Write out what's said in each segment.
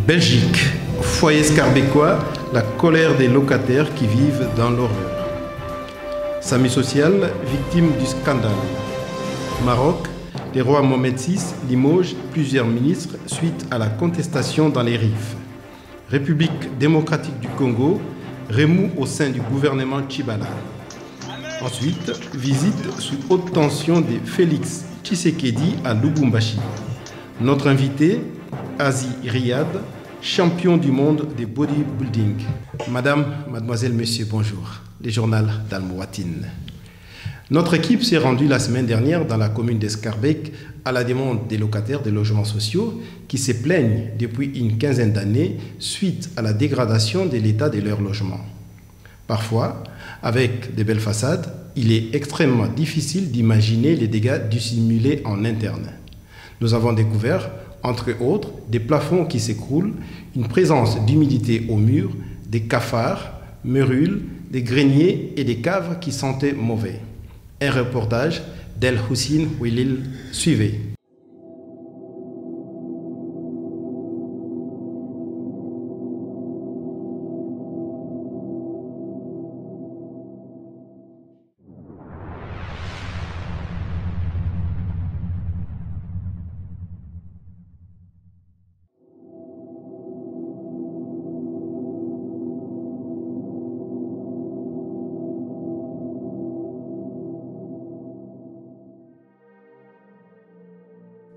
Belgique, foyer scarbécois, la colère des locataires qui vivent dans l'horreur. SAMU social, victime du scandale. Maroc, les rois Mohamed VI limogent plusieurs ministres suite à la contestation dans les RIF. République démocratique du Congo, remous au sein du gouvernement Tchibala. Ensuite, visite sous haute tension de Félix Tshisekedi à Lubumbashi. Notre invité, Asie Riyad, champion du monde des bodybuilding. Madame, mademoiselle, monsieur, bonjour. Les journaux d'Al-Mouatine. Notre équipe s'est rendue la semaine dernière dans la commune d'Escarbek à la demande des locataires des logements sociaux qui se plaignent depuis une quinzaine d'années suite à la dégradation de l'état de leurs logements. Parfois, avec de belles façades, il est extrêmement difficile d'imaginer les dégâts dissimulés en interne. Nous avons découvert, entre autres, des plafonds qui s'écroulent, une présence d'humidité au mur, des cafards, merules, des greniers et des caves qui sentaient mauvais. Un reportage d'El Hussein Willil suivait.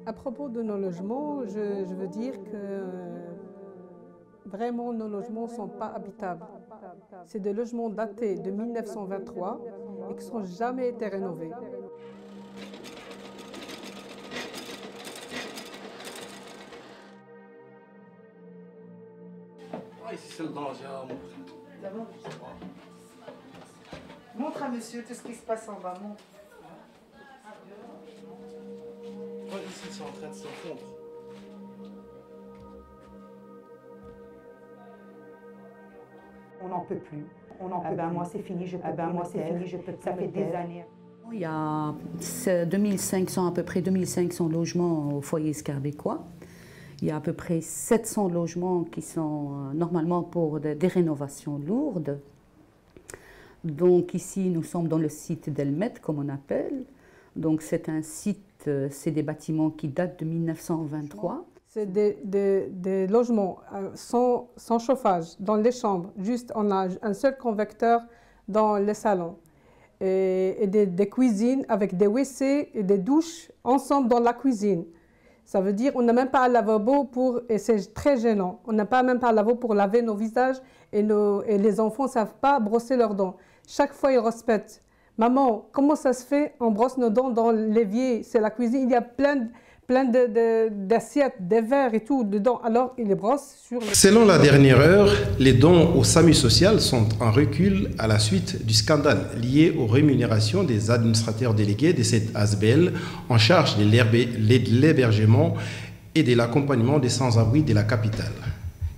À propos de nos logements, je veux dire que vraiment nos logements ne sont pas habitables. C'est des logements datés de 1923 et qui n'ont jamais été rénovés. C'est le danger à montrer. Montre à monsieur tout ce qui se passe en bas. Montre. Ici, c'est en train de se fondre. On n'en peut plus. On n'en peut plus. Moi, c'est fini. Je peux moi, c'est fini. Je peux. Ça fait des années. Il y a 2500, à peu près 2500 logements au foyer scarbécois. Il y a à peu près 700 logements qui sont normalement pour des rénovations lourdes. Donc ici, nous sommes dans le site d'Elmet, comme on appelle. Donc c'est un site, c'est des bâtiments qui datent de 1923. C'est des logements sans chauffage dans les chambres. Juste, on a un seul convecteur dans les salons. Et des cuisines avec des WC et des douches ensemble dans la cuisine. Ça veut dire qu'on n'a même pas un lavabo et c'est très gênant. On n'a pas même pas un lavabo pour laver nos visages et les enfants ne savent pas brosser leurs dents. Chaque fois, ils respectent. Maman, comment ça se fait? On brosse nos dents dans l'évier, c'est la cuisine. Il y a plein d'assiettes, des verres et tout dedans. Alors, ils les brossent sur... Selon la dernière heure, les dons au SAMU social sont en recul à la suite du scandale lié aux rémunérations des administrateurs délégués de cette ASBL en charge de l'hébergement et de l'accompagnement des sans-abri de la capitale.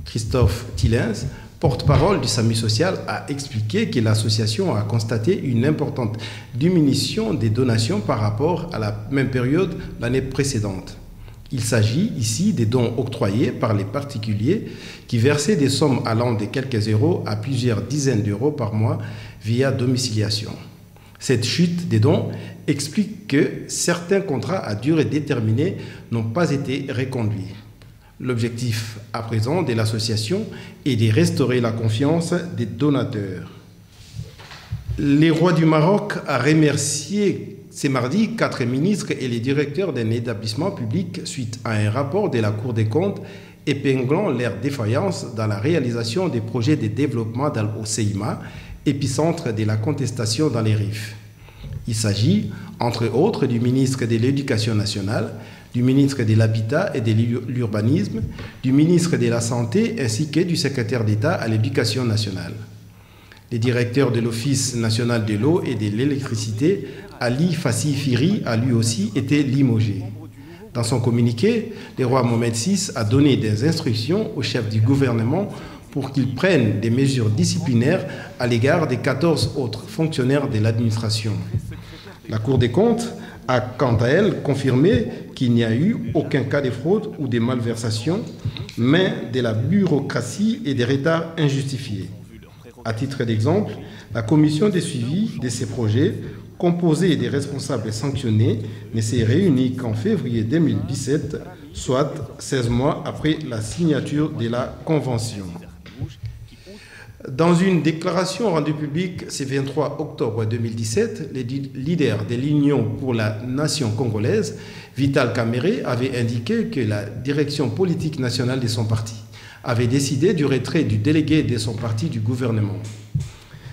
Christophe Tillens, porte-parole du SAMU social, a expliqué que l'association a constaté une importante diminution des donations par rapport à la même période l'année précédente. Il s'agit ici des dons octroyés par les particuliers qui versaient des sommes allant de quelques euros à plusieurs dizaines d'euros par mois via domiciliation. Cette chute des dons explique que certains contrats à durée déterminée n'ont pas été reconduits. L'objectif à présent de l'association est de restaurer la confiance des donateurs. Les rois du Maroc a remercié ce mardi 4 ministres et les directeurs d'un établissement public suite à un rapport de la Cour des comptes épinglant leur défaillance dans la réalisation des projets de développement d'Al-Hoceïma, épicentre de la contestation dans les RIF. Il s'agit, entre autres, du ministre de l'Éducation nationale, du ministre de l'Habitat et de l'Urbanisme, du ministre de la Santé ainsi que du secrétaire d'État à l'Éducation nationale. Le directeur de l'Office national de l'eau et de l'électricité, Ali Fassi Firi, a lui aussi été limogé. Dans son communiqué, le roi Mohamed VI a donné des instructions au chef du gouvernement pour qu'il prenne des mesures disciplinaires à l'égard des 14 autres fonctionnaires de l'administration. La Cour des comptes a quant à elle confirmé qu'il n'y a eu aucun cas de fraude ou de malversation, mais de la bureaucratie et des retards injustifiés. À titre d'exemple, la commission de suivi de ces projets, composée des responsables sanctionnés, ne s'est réunie qu'en février 2017, soit 16 mois après la signature de la convention. Dans une déclaration rendue publique ce 23 octobre 2017, le leader de l'Union pour la nation congolaise, Vital Kamerhe, avait indiqué que la direction politique nationale de son parti avait décidé du retrait du délégué de son parti du gouvernement.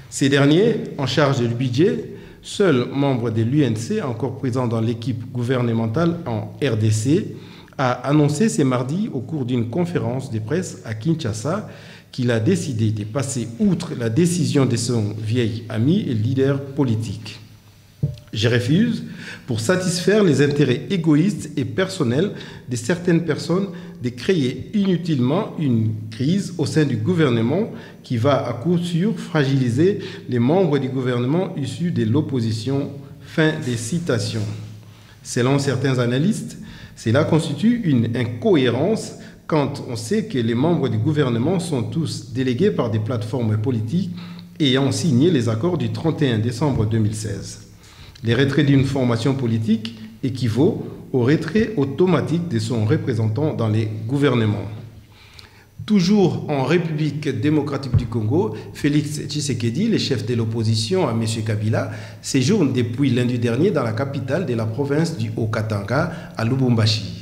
Ces derniers, en charge du budget, seul membre de l'UNC, encore présent dans l'équipe gouvernementale en RDC, a annoncé ce mardi au cours d'une conférence de presse à Kinshasa qu'il a décidé de passer outre la décision de son vieil ami et leader politique. Je refuse, pour satisfaire les intérêts égoïstes et personnels de certaines personnes, de créer inutilement une crise au sein du gouvernement qui va à coup sûr fragiliser les membres du gouvernement issus de l'opposition. Fin des citations. Selon certains analystes, cela constitue une incohérence quand on sait que les membres du gouvernement sont tous délégués par des plateformes politiques ayant signé les accords du 31 décembre 2016. Le retrait d'une formation politique équivaut au retrait automatique de son représentant dans les gouvernements. Toujours en République démocratique du Congo, Félix Tshisekedi, le chef de l'opposition à M. Kabila, séjourne depuis lundi dernier dans la capitale de la province du Haut-Katanga, à Lubumbashi.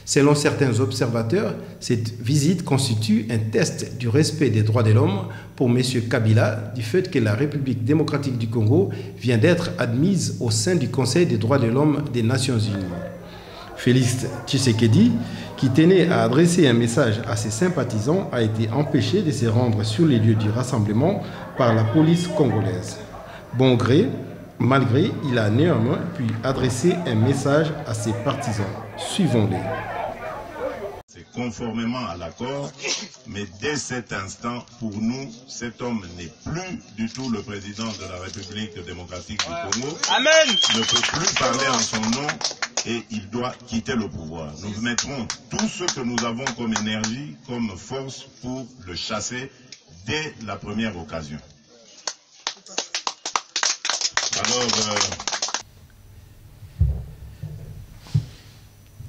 Selon certains observateurs, cette visite constitue un test du respect des droits de l'homme pour M. Kabila, du fait que la République démocratique du Congo vient d'être admise au sein du Conseil des droits de l'homme des Nations Unies. Félix Tshisekedi, qui tenait à adresser un message à ses sympathisants, a été empêché de se rendre sur les lieux du rassemblement par la police congolaise. Bon gré, mal gré, il a néanmoins pu adresser un message à ses partisans. Suivons-les. C'est conformément à l'accord, mais dès cet instant, pour nous, cet homme n'est plus du tout le président de la République démocratique du Congo. Amen. Il ne peut plus parler en son nom et il doit quitter le pouvoir. Nous mettrons tout ce que nous avons comme énergie, comme force pour le chasser dès la première occasion. Alors,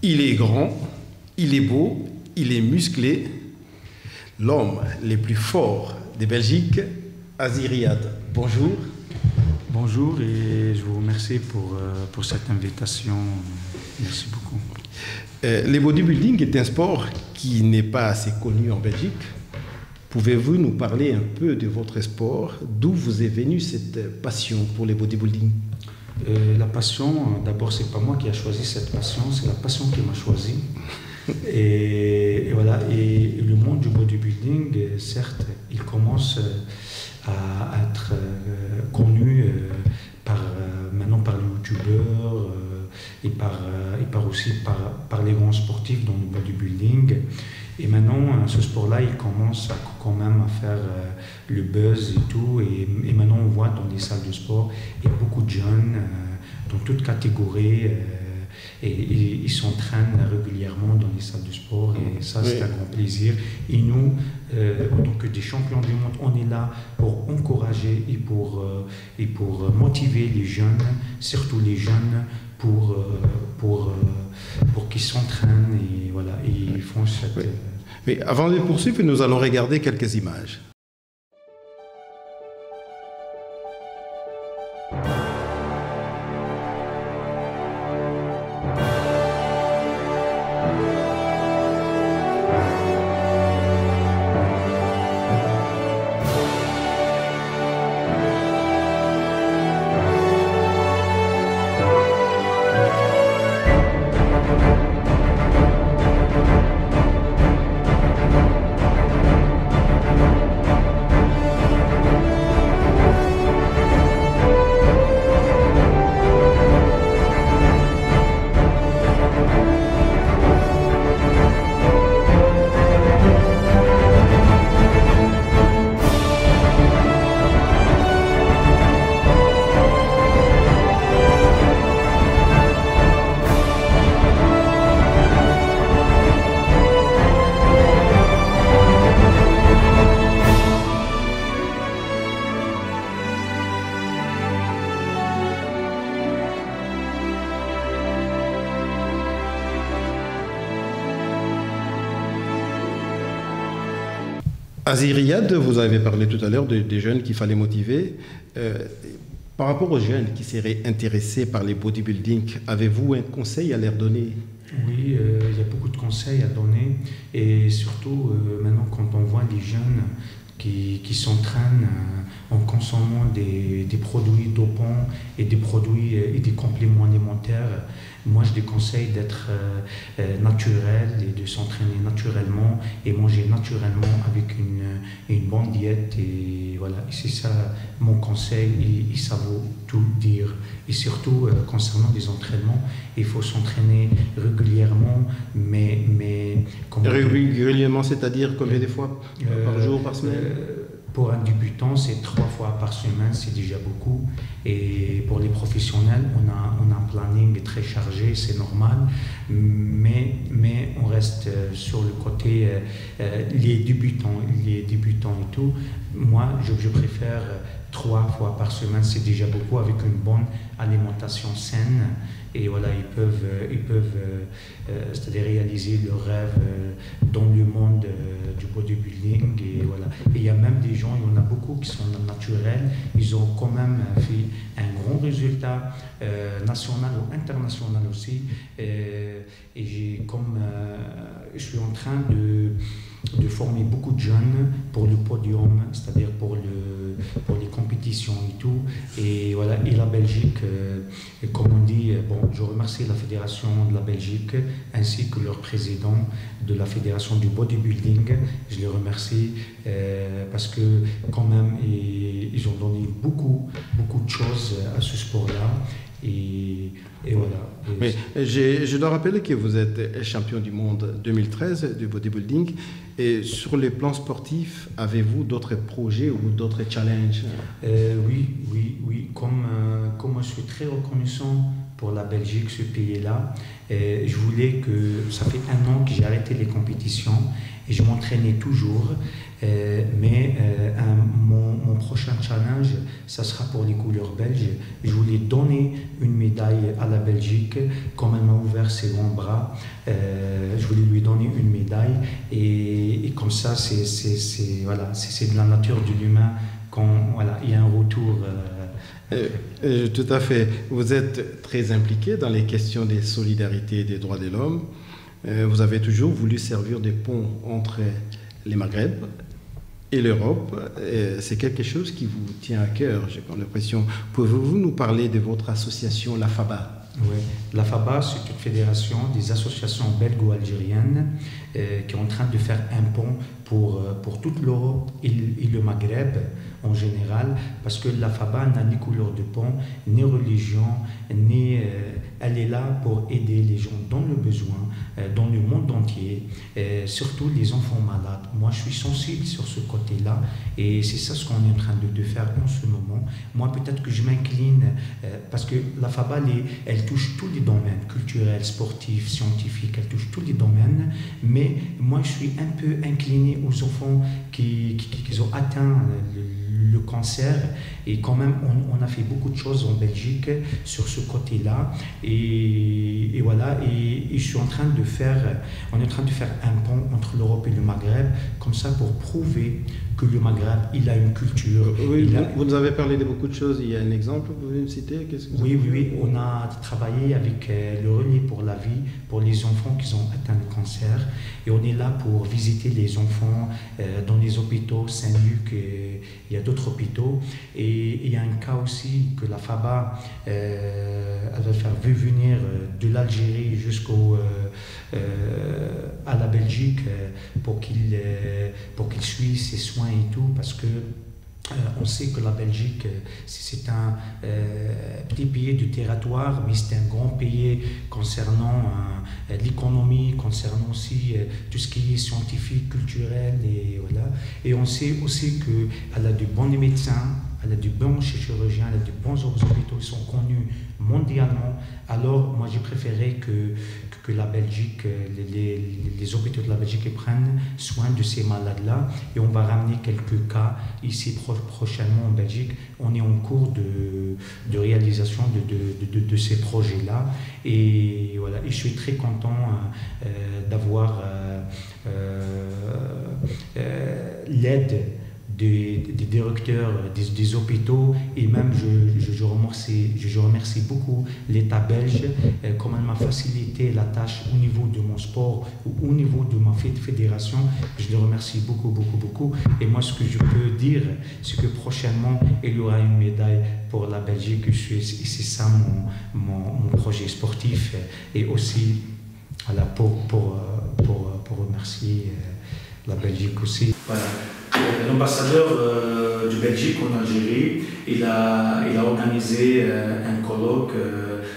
il est grand, il est beau, il est musclé. L'homme le plus fort de Belgique, Aziz Riyad. Bonjour. Bonjour et je vous remercie pour cette invitation. Merci beaucoup. Le bodybuilding est un sport qui n'est pas assez connu en Belgique. Pouvez-vous nous parler un peu de votre sport? D'où vous est venue cette passion pour le bodybuilding? La passion, d'abord, c'est pas moi qui a choisi cette passion, c'est la passion qui m'a choisi. Et voilà. Et le monde du bodybuilding, certes, il commence à être connu maintenant par les youtubeurs et aussi par les grands sportifs dans le bodybuilding. Et maintenant, ce sport-là, il commence quand même à faire le buzz et tout. Et maintenant, on voit dans les salles de sport, il y a beaucoup de jeunes dans toutes catégories. Et ils s'entraînent régulièrement dans les salles de sport. Et ça, c'est un grand plaisir. Et nous, en tant que des champions du monde, on est là pour encourager et pour motiver les jeunes, surtout les jeunes, pour qu'ils s'entraînent et voilà, et ils font cette... Mais avant de poursuivre, nous allons regarder quelques images. Aziriad, vous avez parlé tout à l'heure des jeunes qu'il fallait motiver. Par rapport aux jeunes qui seraient intéressés par les bodybuilding, avez-vous un conseil à leur donner? Oui, il y a beaucoup de conseils à donner. Et surtout, maintenant, quand on voit les jeunes qui s'entraînent en consommant des produits dopants et des produits et des compléments alimentaires, moi je les conseille d'être naturel et de s'entraîner naturellement et manger naturellement avec une bonne diète. Et voilà, c'est ça mon conseil et ça vaut tout dire. Et surtout concernant les entraînements, il faut s'entraîner régulièrement, mais régulièrement, c'est-à-dire combien de fois par jour, par semaine? Pour un débutant, c'est 3 fois par semaine, c'est déjà beaucoup. Et pour les professionnels, on a un planning très chargé, c'est normal. Mais on reste sur le côté les débutants et tout. Moi, je préfère 3 fois par semaine, c'est déjà beaucoup, avec une bonne alimentation saine. Et voilà, ils peuvent c'est-à-dire réaliser leur rêve dans le monde du bodybuilding. Et voilà. Et il y a même des gens, il y en a beaucoup qui sont naturels, ils ont quand même fait un grand résultat national ou international aussi. Et je suis en train de former beaucoup de jeunes pour le podium, c'est-à-dire pour les compétitions et tout. Et voilà, et la Belgique, comme on dit, bon, je remercie la Fédération de la Belgique ainsi que leur président de la Fédération du bodybuilding. Je les remercie parce que quand même, ils ont donné beaucoup de choses à ce sport-là. Et voilà. Mais je dois rappeler que vous êtes champion du monde 2013 du bodybuilding. Et sur les plans sportifs, avez-vous d'autres projets ou d'autres challenges? Oui. Comme je suis très reconnaissant pour la Belgique, ce pays-là, je voulais que... Ça fait 1 an que j'ai arrêté les compétitions et je m'entraînais toujours. Mais mon prochain challenge, ça sera pour les couleurs belges. Je voulais donner une médaille à la Belgique, comme elle m'a ouvert ses grands bras. Je voulais lui donner une médaille et comme ça, c'est de la nature de l'humain quand voilà, il y a un retour. Tout à fait. Vous êtes très impliqué dans les questions des solidarités et des droits de l'homme. Vous avez toujours voulu servir de pont entre les Maghreb et l'Europe. C'est quelque chose qui vous tient à cœur, j'ai l'impression. Pouvez-vous nous parler de votre association, la FABA? Oui, la FABA, c'est une fédération des associations belgo-algériennes qui est en train de faire un pont pour toute l'Europe et le Maghreb en général, parce que la FABA n'a ni couleur de pont, ni religion, ni elle est là pour aider les gens dans le besoin, dans le monde entier, surtout les enfants malades. Moi, je suis sensible sur ce côté-là et c'est ça ce qu'on est en train de faire en ce moment. Moi, peut-être que je m'incline parce que la FABA, elle touche tous les domaines, culturels, sportifs, scientifiques, elle touche tous les domaines, mais moi, je suis un peu incliné aux enfants qui ont atteint le cancer, et quand même on a fait beaucoup de choses en Belgique sur ce côté-là, et voilà, et je suis en train de faire un pont entre l'Europe et le Maghreb, comme ça, pour prouver que le Maghreb, il a une culture. Oui, vous nous avez parlé de beaucoup de choses. Il y a un exemple, vous pouvez me citer? Oui, on a travaillé avec le Relais pour la vie, pour les enfants qui ont atteint le cancer, et on est là pour visiter les enfants dans les hôpitaux Saint-Luc, et il y a d'autres hôpitaux, et il y a un cas aussi que la FABA elle va faire venir de l'Algérie jusqu'au à la Belgique pour qu'il suive ses soins et tout, parce que on sait que la Belgique, c'est un petit pays de territoire, mais c'est un grand pays concernant l'économie, concernant aussi tout ce qui est scientifique, culturel, et voilà. Et on sait aussi qu'elle a de bons médecins, elle a de bons chirurgiens, elle a de bons hôpitaux, ils sont connus mondialement. Alors, moi, j'ai préféré que la Belgique, les hôpitaux de la Belgique prennent soin de ces malades-là. Et on va ramener quelques cas ici prochainement en Belgique. On est en cours de réalisation de ces projets-là. Et voilà, et je suis très content d'avoir l'aide des directeurs des hôpitaux, et même je remercie beaucoup l'État belge, comme elle m'a facilité la tâche au niveau de mon sport ou au niveau de ma fédération. Je le remercie beaucoup. Et moi, ce que je peux dire, c'est que prochainement il y aura une médaille pour la Belgique. C'est ça mon projet sportif, et aussi voilà, pour remercier la Belgique aussi. Voilà. L'ambassadeur de Belgique en Algérie, il a organisé un colloque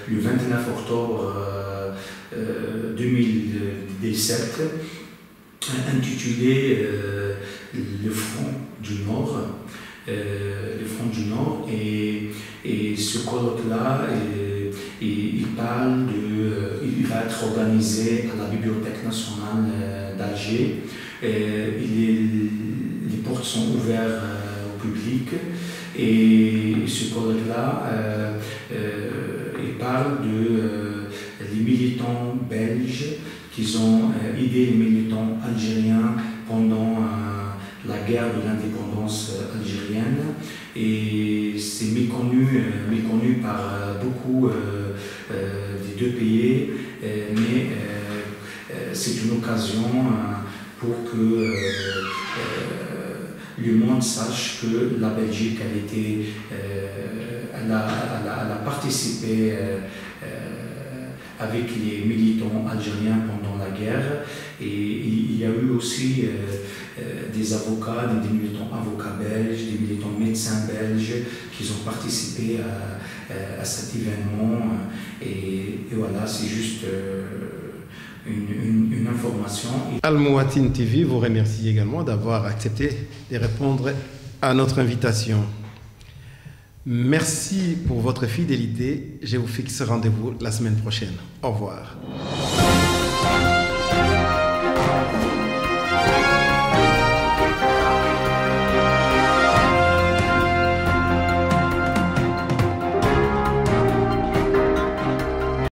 le 29 octobre 2017 intitulé Le Front du Nord. Et ce colloque-là, il va être organisé à la Bibliothèque nationale d'Alger. Les portes sont ouvertes au public, et ce colloque-là, il parle des militants belges qui ont aidé les militants algériens pendant la guerre de l'indépendance algérienne, et c'est méconnu par beaucoup des deux pays, mais c'est une occasion pour que le monde sache que la Belgique elle a participé avec les militants algériens pendant la guerre, et il y a eu aussi des avocats, des militants avocats belges, des militants médecins belges qui ont participé à cet événement, et voilà, c'est juste une information. Al Mouatin TV vous remercie également d'avoir accepté de répondre à notre invitation. Merci pour votre fidélité. Je vous fixe rendez-vous la semaine prochaine. Au revoir.